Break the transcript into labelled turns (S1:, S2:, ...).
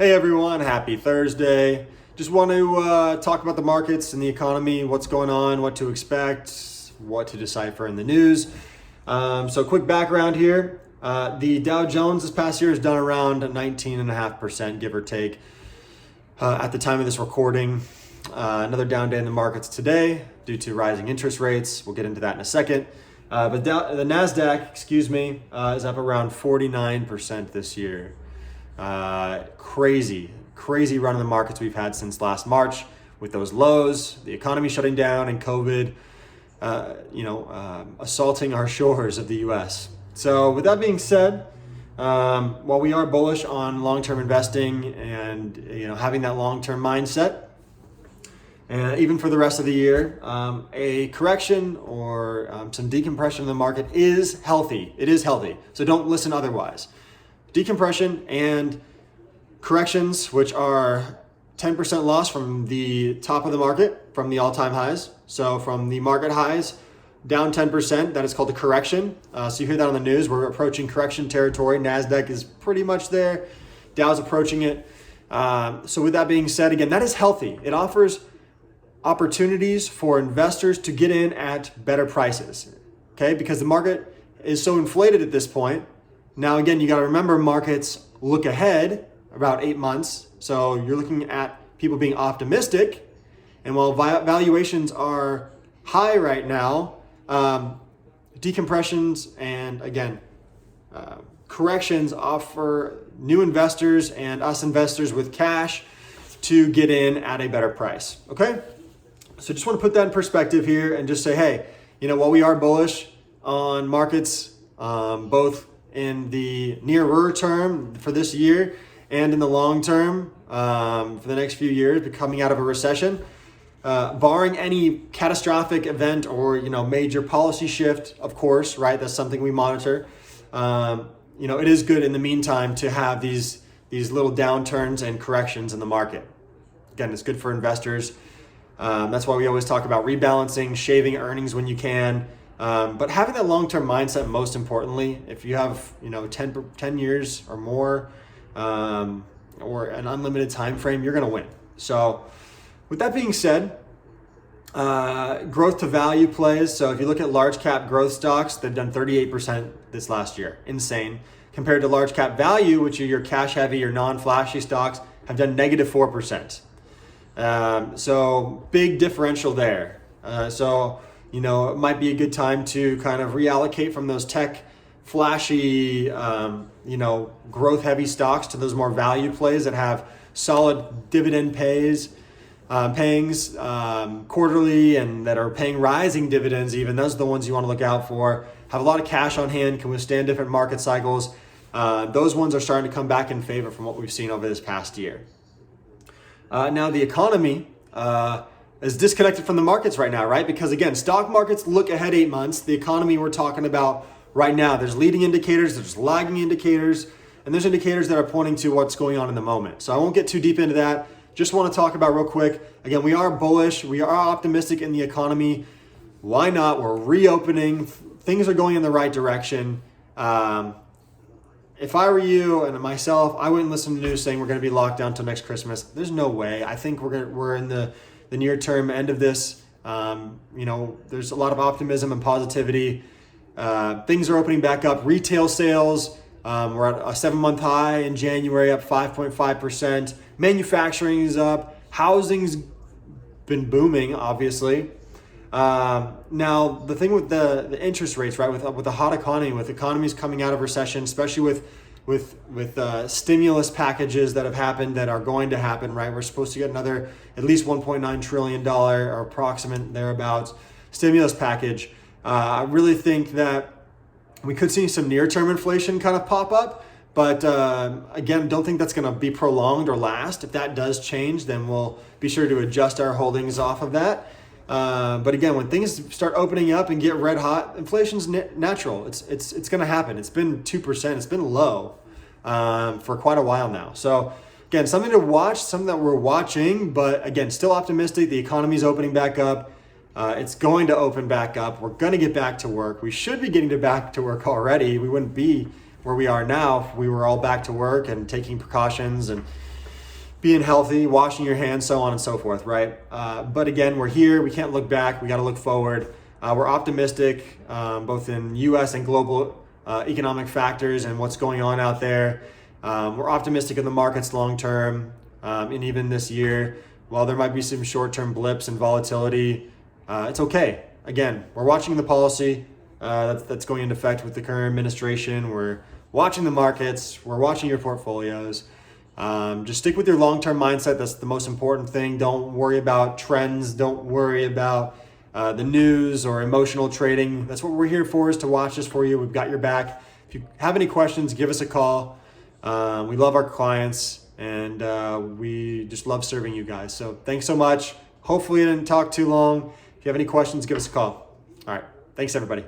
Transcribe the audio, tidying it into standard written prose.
S1: Hey everyone, happy Thursday. Just want to talk about the markets and the economy, what's going on, what to expect, what to decipher in the news. So quick background here. The Dow Jones this past year has done around 19.5%, give or take, at the time of this recording. Another down day in the markets today due to rising interest rates. We'll get into that in a second. But the NASDAQ, is up around 49% this year. Crazy run in the markets we've had since last March with those lows, the economy shutting down, and COVID, assaulting our shores of the U.S. So with that being said, while we are bullish on long-term investing and having that long-term mindset, and even for the rest of the year, a correction or some decompression in the market is healthy. It is healthy. So don't listen otherwise. Decompression and corrections, which are 10% loss from the top of the market, from the all-time highs. So from the market highs down 10%, that is called a correction. So you hear that on the news. We're approaching correction territory. NASDAQ is pretty much there. Dow's approaching it. So with that being said, again, that is healthy. It offers opportunities for investors to get in at better prices, okay? Because the market is so inflated at this point. Now, again, you got to remember markets look ahead about 8 months. So you're looking at people being optimistic. And while valuations are high right now, decompressions and, again, corrections offer new investors and us investors with cash to get in at a better price, okay? So just want to put that in perspective here and just say, hey, while we are bullish on markets, both in the nearer term for this year and in the long term for the next few years, coming out of a recession, barring any catastrophic event or major policy shift, of course, right? That's something we monitor. It is good in the meantime to have these little downturns and corrections in the market. Again, it's good for investors. That's why we always talk about rebalancing, shaving earnings when you can. But having that long-term mindset, most importantly, if you have 10 years or more, or an unlimited time frame, you're going to win. So with that being said, growth to value plays. So if you look at large cap growth stocks, they've done 38% this last year. Insane. Compared to large cap value, which are your cash heavy, your non-flashy stocks, have done negative 4%. So big differential there. It might be a good time to kind of reallocate from those tech flashy, growth heavy stocks to those more value plays that have solid dividend pangs quarterly and that are paying rising dividends even. Those are the ones you want to look out for. Have a lot of cash on hand, can withstand different market cycles. Those ones are starting to come back in favor from what we've seen over this past year. Now the economy is disconnected from the markets right now, right? Because again, stock markets look ahead 8 months. The economy we're talking about right now, there's leading indicators, there's lagging indicators, and there's indicators that are pointing to what's going on in the moment. So I won't get too deep into that. Just want to talk about real quick. Again, we are bullish. We are optimistic in the economy. Why not? We're reopening. Things are going in the right direction. If I were you and myself, I wouldn't listen to the news saying we're going to be locked down until next Christmas. There's no way. I think we're in the near term end of this. There's a lot of optimism and positivity. Things are opening back up. Retail sales, we're at a 7-month high in January, up 5.5%. Manufacturing is up. Housing's been booming, obviously. Now, the thing with the interest rates, right, with the hot economy, with economies coming out of recession, especially with stimulus packages that have happened, that are going to happen, right? We're supposed to get another at least $1.9 trillion or approximate thereabouts stimulus package. I really think that we could see some near-term inflation kind of pop up, but again, don't think that's going to be prolonged or last. If that does change, then we'll be sure to adjust our holdings off of that. But again, when things start opening up and get red hot, inflation's natural. It's going to happen. It's been 2%. It's been low for quite a while now. So again, something to watch, something that we're watching. But again, still optimistic. The economy's opening back up. It's going to open back up. We're going to get back to work. We should be getting back to work already. We wouldn't be where we are now if we were all back to work and taking precautions and being healthy, washing your hands, so on and so forth, right? But again, we're here. We can't look back. We got to look forward. We're optimistic, both in U.S. and global economic factors and what's going on out there. We're optimistic in the markets long term, and even this year, while there might be some short-term blips and volatility, it's okay. Again, we're watching the policy that's going into effect with the current administration. We're watching the markets. We're watching your portfolios. Just stick with your long-term mindset. That's the most important thing. Don't worry about trends. Don't worry about the news or emotional trading. That's what we're here for, is to watch this for you. We've got your back. If you have any questions, give us a call. We love our clients, and we just love serving you guys. So thanks so much. Hopefully I didn't talk too long. If you have any questions, give us a call. All right. Thanks, everybody.